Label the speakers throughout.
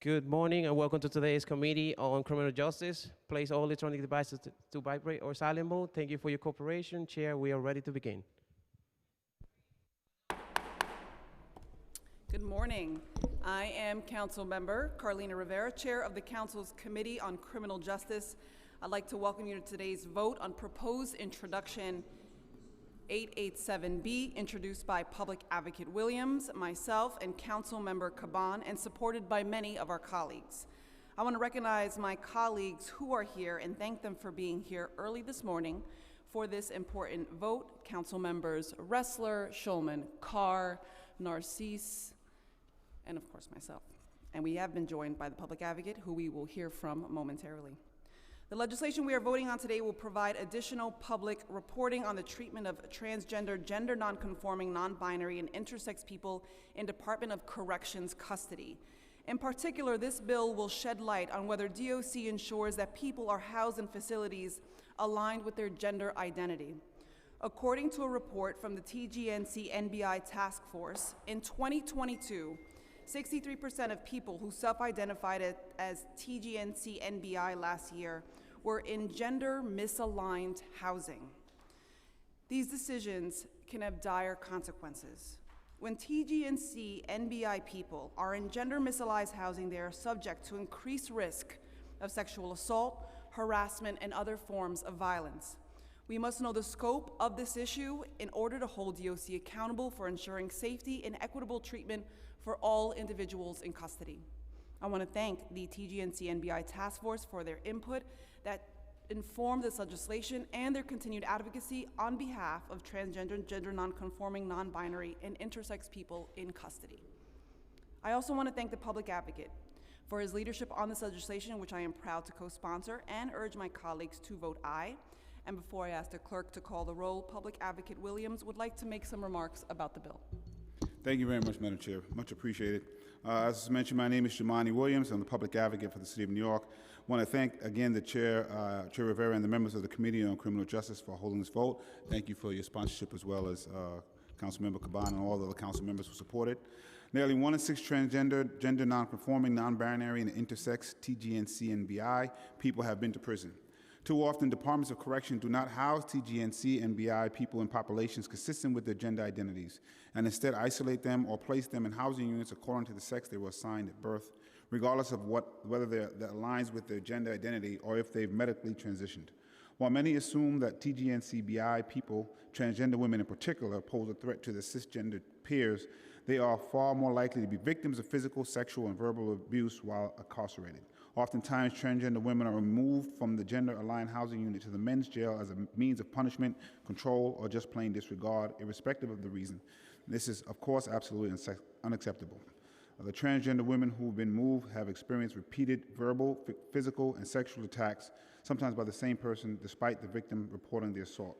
Speaker 1: Good morning and welcome to today's Committee on Criminal Justice. Place all electronic devices to vibrate or silent mode. Thank you for your cooperation. Chair, we are ready to begin.
Speaker 2: Good morning. I am Council Member Carlina Rivera, Chair of the Council's Committee on Criminal Justice. I'd like to welcome you to today's vote on proposed introduction 887B, introduced by Public Advocate Williams, myself, and Council Member Caban, and supported by many of our colleagues. I want to recognize my colleagues who are here and thank them for being here early this morning for this important vote. Council Members Ressler, Schulman, Carr, Narcisse, and of course myself. And we have been joined by the Public Advocate, who we will hear from momentarily. The legislation we are voting on today will provide additional public reporting on the treatment of transgender, gender nonconforming, non-binary, and intersex people in Department of Corrections custody. In particular, this bill will shed light on whether DOC ensures that people are housed in facilities aligned with their gender identity. According to a report from the TGNC NBI Task Force, in 2022, 63% of people who self-identified as TGNC NBI last year were in gender misaligned housing. These decisions can have dire consequences. When TGNC NBI people are in gender misaligned housing, they are subject to increased risk of sexual assault, harassment, and other forms of violence. We must know the scope of this issue in order to hold DOC accountable for ensuring safety and equitable treatment for all individuals in custody. I want to thank the TGNC NBI Task Force for their input that informed this legislation and their continued advocacy on behalf of transgender, gender nonconforming, non-binary, and intersex people in custody. I also want to thank the Public Advocate for his leadership on this legislation, which I am proud to co-sponsor, and urge my colleagues to vote aye. And before I ask the clerk to call the roll, Public Advocate Williams would like to make some remarks about the bill.
Speaker 3: Thank you very much, Madam Chair. Much appreciated. As mentioned, my name is Jamani Williams. I'm the Public Advocate for the City of New York. I want to thank again the Chair, Chair Rivera, and the members of the Committee on Criminal Justice for holding this vote. Thank you for your sponsorship, as well as Councilmember Caban and all the other council members who supported. Nearly 1 in 6 transgender, gender nonconforming, non-binary, and intersex TGNC-NBI people have been to prison. Too often, departments of correction do not house TGNC and NBI people in populations consistent with their gender identities, and instead isolate them or place them in housing units according to the sex they were assigned at birth, regardless of whether that aligns with their gender identity or if they've medically transitioned. While many assume that TGNC-BI people, transgender women in particular, pose a threat to their cisgender peers, they are far more likely to be victims of physical, sexual, and verbal abuse while incarcerated. Oftentimes, transgender women are removed from the gender-aligned housing unit to the men's jail as a means of punishment, control, or just plain disregard, irrespective of the reason. This is, of course, absolutely unacceptable. The transgender women who have been moved have experienced repeated verbal, physical, and sexual attacks, sometimes by the same person, despite the victim reporting the assault.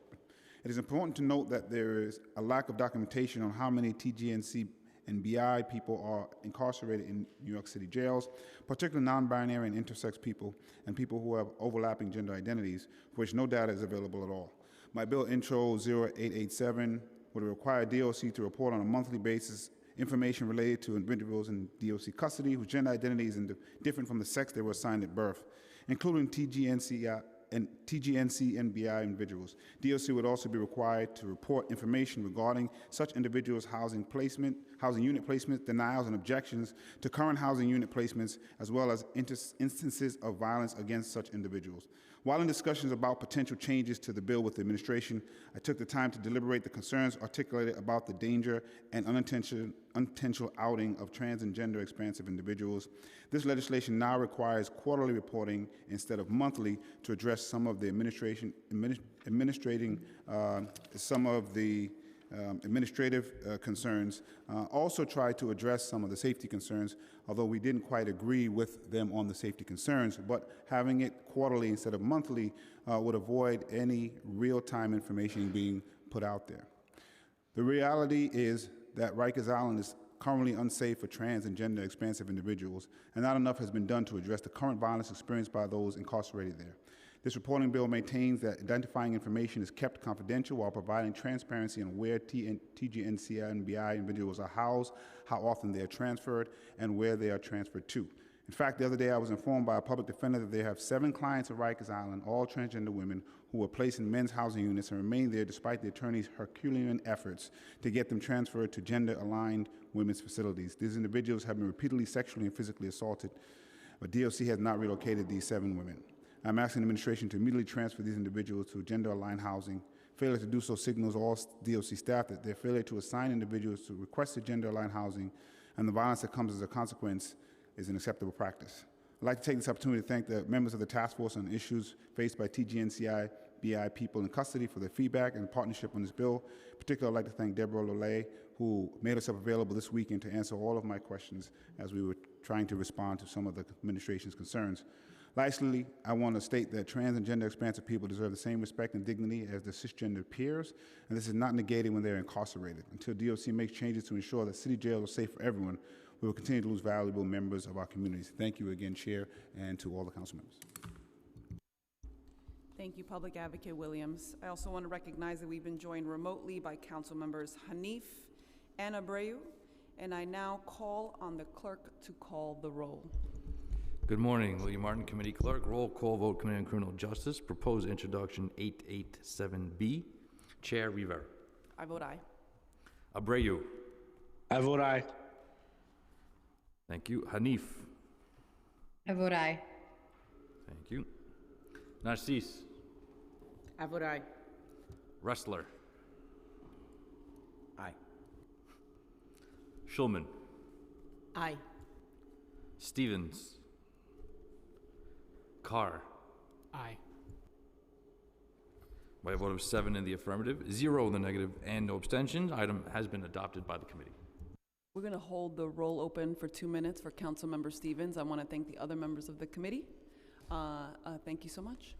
Speaker 3: It is important to note that there is a lack of documentation on how many TGNC and BI people are incarcerated in New York City jails, particularly non-binary and intersex people and people who have overlapping gender identities, for which no data is available at all. My bill intro 0887 would require DOC to report on a monthly basis information related to individuals in DOC custody whose gender identity is different from the sex they were assigned at birth, including TGNC and BI individuals. DOC would also be required to report information regarding such individuals' housing unit placement, denials, and objections to current housing unit placements, as well as instances of violence against such individuals. While in discussions about potential changes to the bill with the administration, I took the time to deliberate the concerns articulated about the danger and unintentional outing of trans and gender expansive individuals. This legislation now requires quarterly reporting instead of monthly to address some of the administrative concerns, also try to address some of the safety concerns, although we didn't quite agree with them on the safety concerns, but having it quarterly instead of monthly would avoid any real-time information being put out there. The reality is that Rikers Island is currently unsafe for trans and gender expansive individuals, and not enough has been done to address the current violence experienced by those incarcerated there. This reporting bill maintains that identifying information is kept confidential while providing transparency on where TGNCI and BI individuals are housed, how often they are transferred, and where they are transferred to. In fact, the other day I was informed by a public defender that they have 7 clients at Rikers Island, all transgender women, who were placed in men's housing units and remain there despite the attorney's Herculean efforts to get them transferred to gender-aligned women's facilities. These individuals have been repeatedly sexually and physically assaulted, but DOC has not relocated these 7 women. I'm asking the administration to immediately transfer these individuals to gender-aligned housing. Failure to do so signals all DOC staff that their failure to assign individuals to requested gender-aligned housing and the violence that comes as a consequence is an acceptable practice. I'd like to take this opportunity to thank the members of the task force on issues faced by TGNCI BI people in custody for their feedback and partnership on this bill. Particularly, I'd like to thank Deborah Lolay, who made herself available this weekend to answer all of my questions as we were trying to respond to some of the administration's concerns. Lastly, I want to state that trans and gender expansive people deserve the same respect and dignity as their cisgender peers, and this is not negated when they're incarcerated. Until DOC makes changes to ensure that city jails are safe for everyone, we will continue to lose valuable members of our communities. Thank you again, Chair, and to all the council members.
Speaker 2: Thank you, Public Advocate Williams. I also want to recognize that we've been joined remotely by Council Members Hanif and Abreu, and I now call on the clerk to call the roll.
Speaker 4: Good morning, William Martin, Committee Clerk. Roll call vote, Committee on Criminal Justice. Proposed introduction 887B. Chair Rivera.
Speaker 2: I vote aye.
Speaker 4: Abreu.
Speaker 5: I vote aye.
Speaker 4: Thank you. Hanif.
Speaker 6: I vote aye.
Speaker 4: Thank you. Narcisse.
Speaker 2: I vote aye.
Speaker 4: Ressler.
Speaker 1: Aye.
Speaker 4: Schulman.
Speaker 2: Aye.
Speaker 4: Stevens. Carr.
Speaker 5: Aye.
Speaker 4: By a vote of 7 in the affirmative, 0 in the negative, and no abstentions, item has been adopted by the committee.
Speaker 2: We're going to hold the roll open for 2 minutes for Councilmember Stevens. I want to thank the other members of the committee. Thank you so much.